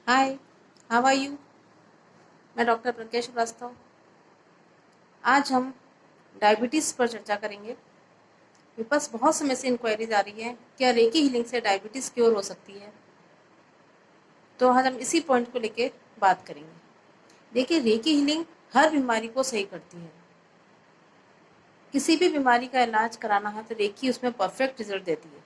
Hi, how are you? मैं doctor Pragya Shrivastava. आज हम डायबिटीज़ पर चर्चा करेंगे। मेरे पास बहुत समय से इंक्वायरीज आ रही है, क्या रेकी हीलिंग से डायबिटीज़ क्योर हो सकती है? तो आज हम इसी पॉइंट को लेके बात करेंगे। देखिए, रेकी हीलिंग हर बीमारी को सही करती है। किसी भी बीमारी का इलाज कराना है तो रेकी उसमें परफेक्ट रिजल्ट देती है।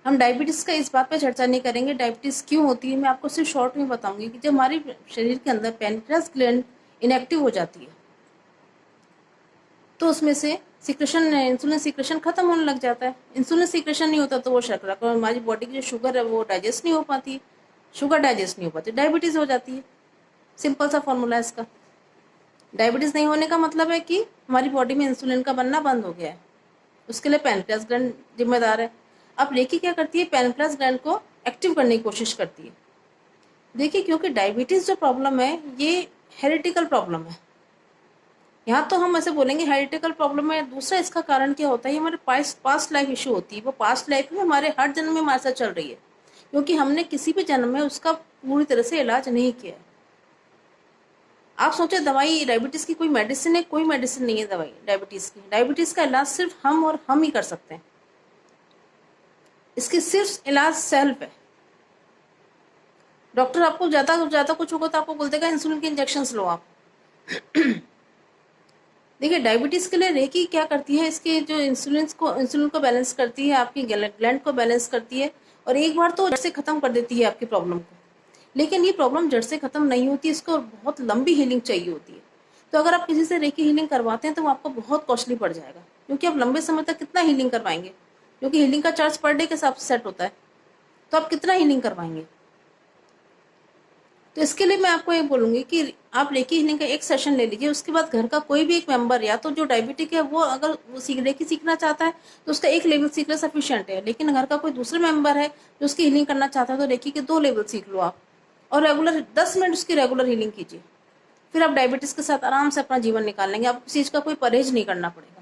हम डायबिटीज़ का इस बात पर चर्चा नहीं करेंगे डायबिटीज़ क्यों होती है। मैं आपको सिर्फ शॉर्ट में बताऊंगी कि जब हमारे शरीर के अंदर पैनक्रियास ग्लैंड इनएक्टिव हो जाती है तो उसमें से सिक्रेशन इंसुलिन सिक्रेशन खत्म होने लग जाता है। इंसुलिन सिक्रेशन नहीं होता तो वो शर्करा को हमारी बॉडी की जो शुगर है वो डाइजेस्ट नहीं हो पाती। शुगर डाइजेस्ट नहीं हो पाती, डायबिटीज़ हो जाती है। सिंपल सा फॉर्मूला है इसका। डायबिटीज़ नहीं होने का मतलब है कि हमारी बॉडी में इंसुलिन का बनना बंद हो गया है। उसके लिए पैनक्रियास ग्लैंड जिम्मेदार है। अब रेकी क्या करती है, पैनक्रियास ग्लैंड को एक्टिव करने की कोशिश करती है। देखिए, क्योंकि डायबिटीज़ जो प्रॉब्लम है ये हेरिडिकल प्रॉब्लम है। यहाँ तो हम ऐसे बोलेंगे हेरिडिकल प्रॉब्लम है। दूसरा इसका कारण क्या होता है, ये हमारे पास्ट लाइफ इशू होती है। वो पास्ट लाइफ में हमारे हर जन्म में हमारे साथ चल रही है, क्योंकि हमने किसी भी जन्म में उसका पूरी तरह से इलाज नहीं किया है। आप सोचे दवाई डायबिटीज़ की कोई मेडिसिन है? कोई मेडिसिन नहीं है दवाई डायबिटीज़ की। डायबिटीज़ का इलाज सिर्फ हम और हम ही कर सकते हैं। इसकी सिर्फ इलाज सेल्फ है। डॉक्टर आपको ज़्यादा कुछ होगा तो आपको बोल देगा इंसुलिन के इंजेक्शन लो आप। देखिए, डायबिटीज़ के लिए रेकी क्या करती है, इसके जो इंसुलिन को बैलेंस करती है, आपकी ग्लैंड को बैलेंस करती है, और एक बार तो जड़ से ख़त्म कर देती है आपकी प्रॉब्लम को। लेकिन ये प्रॉब्लम जड़ से ख़त्म नहीं होती, इसको बहुत लंबी हीलिंग चाहिए होती है। तो अगर आप किसी से रेकी हीलिंग करवाते हैं तो वो आपको बहुत कॉस्टली पड़ जाएगा, क्योंकि आप लंबे समय तक कितना हीलिंग करवाएंगे, क्योंकि हीलिंग का चार्ज पर डे के हिसाब से सेट होता है। तो आप कितना हीलिंग करवाएंगे? तो इसके लिए मैं आपको ये बोलूँगी कि आप रेकी हीलिंग का एक सेशन ले लीजिए। उसके बाद घर का कोई भी एक मेंबर, या तो जो डायबिटिक है वो अगर वो रेकी सीखना चाहता है तो उसका एक लेवल सीखना सफिशिएंट है। लेकिन घर का कोई दूसरा मेंबर है जो उसकी हीलिंग करना चाहता है तो रेकी के 2 लेवल सीख लो आप, और रेगुलर 10 मिनट उसकी रेगुलर हीलिंग कीजिए। फिर आप डायबिटीज़ के साथ आराम से अपना जीवन निकाल लेंगे। आपको किसी चीज़ का कोई परहेज नहीं करना पड़ेगा।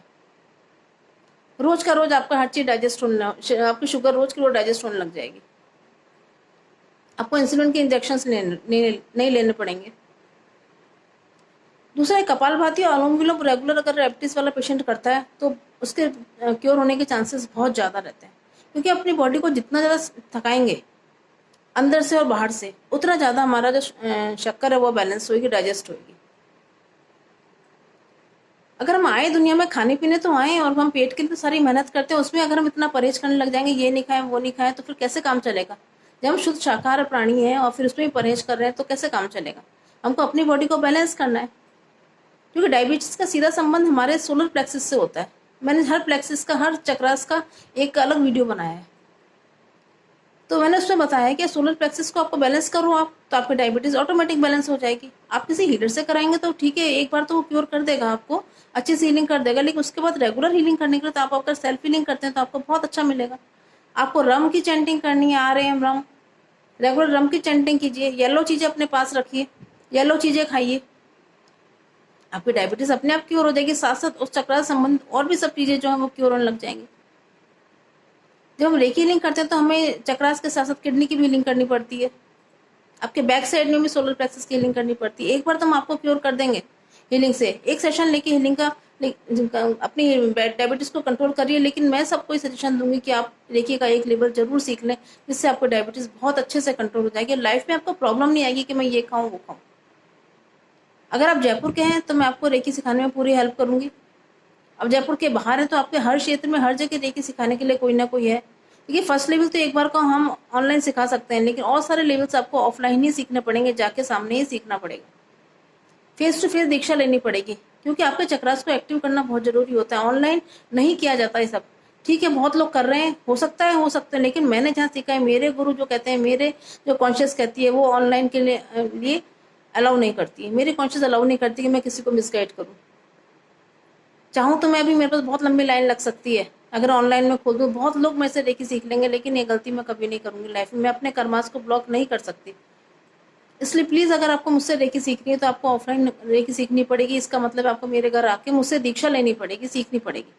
रोज का रोज आपका हर चीज़ डाइजेस्ट होने, आपकी शुगर रोज की रोज डाइजेस्ट होने लग जाएगी। आपको इंसुलिन के इंजेक्शन नहीं लेने पड़ेंगे। दूसरा है कपालभाति और अनुलोम विलोम रेगुलर अगर डायबिटीज वाला पेशेंट करता है तो उसके क्योर होने के चांसेस बहुत ज़्यादा रहते हैं, क्योंकि अपनी बॉडी को जितना ज़्यादा थकाएंगे अंदर से और बाहर से, उतना ज़्यादा हमारा जो शक्कर है वो बैलेंस होगी, डाइजेस्ट होगी। अगर हम आए दुनिया में खाने पीने तो आए, और हम पेट के लिए तो सारी मेहनत करते हैं, उसमें अगर हम इतना परहेज करने लग जाएंगे, ये नहीं खाएं वो नहीं खाएं, तो फिर कैसे काम चलेगा? जब हम शुद्ध शाकाहारी प्राणी हैं और फिर उसमें भी परहेज कर रहे हैं तो कैसे काम चलेगा? हमको अपनी बॉडी को बैलेंस करना है, क्योंकि डायबिटीज का सीधा संबंध हमारे सोलर प्लेक्सिस से होता है। मैंने हर प्लेक्सिस का, हर चक्रास का एक अलग वीडियो बनाया है, तो मैंने उसमें बताया है कि सोलर प्लेक्सिस को आपको बैलेंस करो आप, तो आपकी डायबिटीज ऑटोमेटिक बैलेंस हो जाएगी। आप किसी हीलर से कराएंगे तो ठीक है, एक बार तो वो क्योर कर देगा, आपको अच्छी से हीलिंग कर देगा, लेकिन उसके बाद रेगुलर हीलिंग करने के लिए तो आप अगर सेल्फ हीलिंग करते हैं तो आपको बहुत अच्छा मिलेगा। आपको रम की चैंटिंग करनी है, RM रम, रेगुलर रम की चैंटिंग कीजिए। येलो चीज़ें अपने पास रखिए, येलो चीज़ें खाइए, आपकी डायबिटीज अपने आप क्योर हो जाएगी। साथ साथ उस चक्र से संबंधित और भी सब चीज़ें जो है वो क्योर होने लग जाएंगी। जब हम रेकी लिंक करते हैं तो हमें चक्रास के साथ साथ किडनी की भी लिंक करनी पड़ती है। आपके बैक साइड में भी सोलर प्लेक्सस की हीलिंग करनी पड़ती है। एक बार तो हम आपको क्योर कर देंगे हीलिंग से। एक सेशन लेके हीलिंग का अपनी डायबिटीज को कंट्रोल करिए, लेकिन मैं सबको सजेशन दूंगी कि आप रेकी का एक लेवल जरूर सीख लें, जिससे आपको डायबिटीज बहुत अच्छे से कंट्रोल हो जाएगी। लाइफ में आपको प्रॉब्लम नहीं आएगी कि मैं ये खाऊं वो खाऊं। अगर आप जयपुर के हैं तो मैं आपको रेकी सिखाने में पूरी हेल्प करूंगी। अब जयपुर के बाहर है तो आपके हर क्षेत्र में हर जगह रेकी सिखाने के लिए कोई ना कोई है। देखिए, फर्स्ट लेवल तो एक बार को हम ऑनलाइन सिखा सकते हैं, लेकिन और सारे लेवल्स आपको ऑफलाइन ही सीखने पड़ेंगे, जाके सामने ही सीखना पड़ेगा, फेस टू फेस दीक्षा लेनी पड़ेगी, क्योंकि आपके चक्रास को एक्टिव करना बहुत जरूरी होता है। ऑनलाइन नहीं किया जाता ये सब। ठीक है, बहुत लोग कर रहे हैं, हो सकता है, लेकिन मैंने जहाँ सीखा है, मेरे गुरु जो कहते हैं, मेरे जो कॉन्शियस कहती है, वो ऑनलाइन के लिए अलाउ नहीं करती है। मेरी कॉन्शियस अलाउ नहीं करती कि मैं किसी को मिसगाइड करूँ। चाहूँ तो मैं अभी, मेरे पास बहुत लंबी लाइन लग सकती है, अगर ऑनलाइन में खोल दूँ बहुत लोग मेरे से रेकी सीख लेंगे, लेकिन ये गलती मैं कभी नहीं करूँगी लाइफ में। मैं अपने कर्मास को ब्लॉक नहीं कर सकती। इसलिए प्लीज़, अगर आपको मुझसे रेकी सीखनी है तो आपको ऑफलाइन रेकी सीखनी पड़ेगी। इसका मतलब आपको मेरे घर आके मुझसे दीक्षा लेनी पड़ेगी, सीखनी पड़ेगी।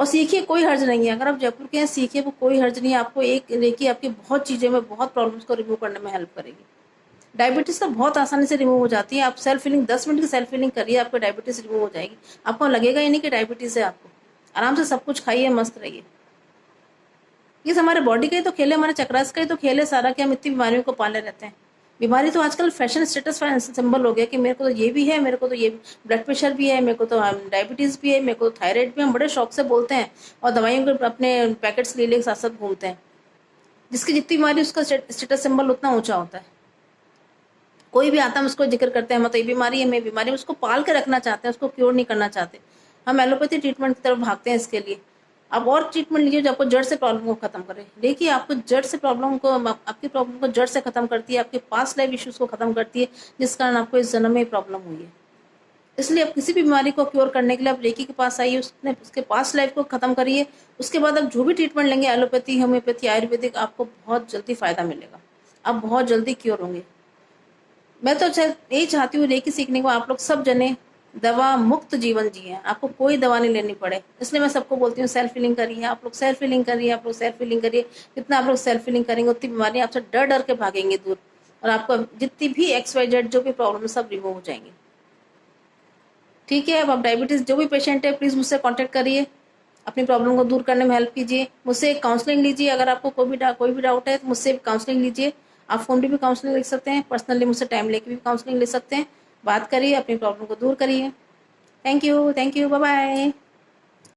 और सीखिए, कोई हर्ज नहीं है। अगर आप जयपुर के हैं सीखिए, वो कोई हर्ज नहीं है। आपको एक रेकी आपकी बहुत चीज़ें में, बहुत प्रॉब्लम्स को रिमूव करने में हेल्प करेगी। डायबिटीज़ तो बहुत आसानी से रिमूव हो जाती है। आप सेल्फ फीलिंग 10 मिनट की सेल्फ फीलिंग करिए, आपको डायबिटीज़ रिमूव हो जाएगी। आपको लगेगा ही नहीं कि डायबिटीज़ है आपको। आराम से सब कुछ खाइए, मस्त रहिए। ये हमारे बॉडी का ही तो खेल है, हमारे चक्रास का ही तो खेल है सारा, कि हम इतनी बीमारियों को पाले रहते हैं। बीमारी तो आजकल फैशन स्टेटस सिंबल हो गया कि मेरे को तो ये भी है, मेरे को तो ये ब्लड प्रेशर भी है, मेरे को तो डायबिटीज़ भी है, मेरे को थायराइड भी। हम बड़े शौक से बोलते हैं और दवाइयों के अपने पैकेट्स ले ले साथ साथ घूमते हैं। जिसकी जितनी बीमारी उसका स्टेटस सिंबल उतना ऊंचा होता है। कोई भी आता है हम उसको जिक्र करते हैं, मतलब ये बीमारी है, मैं बीमारी, उसको पाल के रखना चाहते हैं, उसको क्योर नहीं करना चाहते। हम एलोपैथी ट्रीटमेंट की तरफ भागते हैं इसके लिए। आप और ट्रीटमेंट लीजिए जो आपको जड़ से प्रॉब्लम को खत्म करे। देखिए आपको जड़ से प्रॉब्लम को, आपकी प्रॉब्लम को जड़ से खत्म करती है, आपके पास्ट लाइफ इश्यूज को खत्म करती है, जिस कारण आपको इस जन्म में प्रॉब्लम हुई है। इसलिए आप किसी भी बीमारी को क्योर करने के लिए आप रेकी के पास आइए, उसके पास्ट लाइफ को खत्म करिए। उसके बाद आप जो भी ट्रीटमेंट लेंगे, एलोपैथी, होम्योपैथी, आयुर्वेदिक, आपको बहुत जल्दी फायदा मिलेगा। आप बहुत जल्दी क्योर होंगे। मैं तो यही चाहती हूँ रेकी सीखने को आप लोग सब जने दवा मुक्त जीवन जिए, आपको कोई दवा नहीं लेनी पड़े। इसलिए मैं सबको बोलती हूँ सेल्फ फीलिंग करिए, आप लोग सेल्फ फीलिंग करिए, आप लोग सेल्फ फीलिंग करिए। जितना आप लोग सेल्फ फीलिंग करेंगे उतनी बीमारियां आपसे डर डर के भागेंगी दूर, और आपको जितनी भी XYZ जो भी प्रॉब्लम सब रिमूव हो जाएंगी। ठीक है। अब आप डायबिटीज़ जो भी पेशेंट है प्लीज़ मुझसे कॉन्टैक्ट करिए, अपनी प्रॉब्लम को दूर करने में हेल्प कीजिए, मुझसे काउंसलिंग लीजिए। अगर आपको कोई भी डाउट है तो मुझसे काउंसलिंग लीजिए। आप फ़ोन पे भी काउंसलिंग ले सकते हैं, पर्सनली मुझसे टाइम लेके भी काउंसलिंग ले सकते हैं। बात करिए, अपनी प्रॉब्लम को दूर करिए। Thank you, bye bye.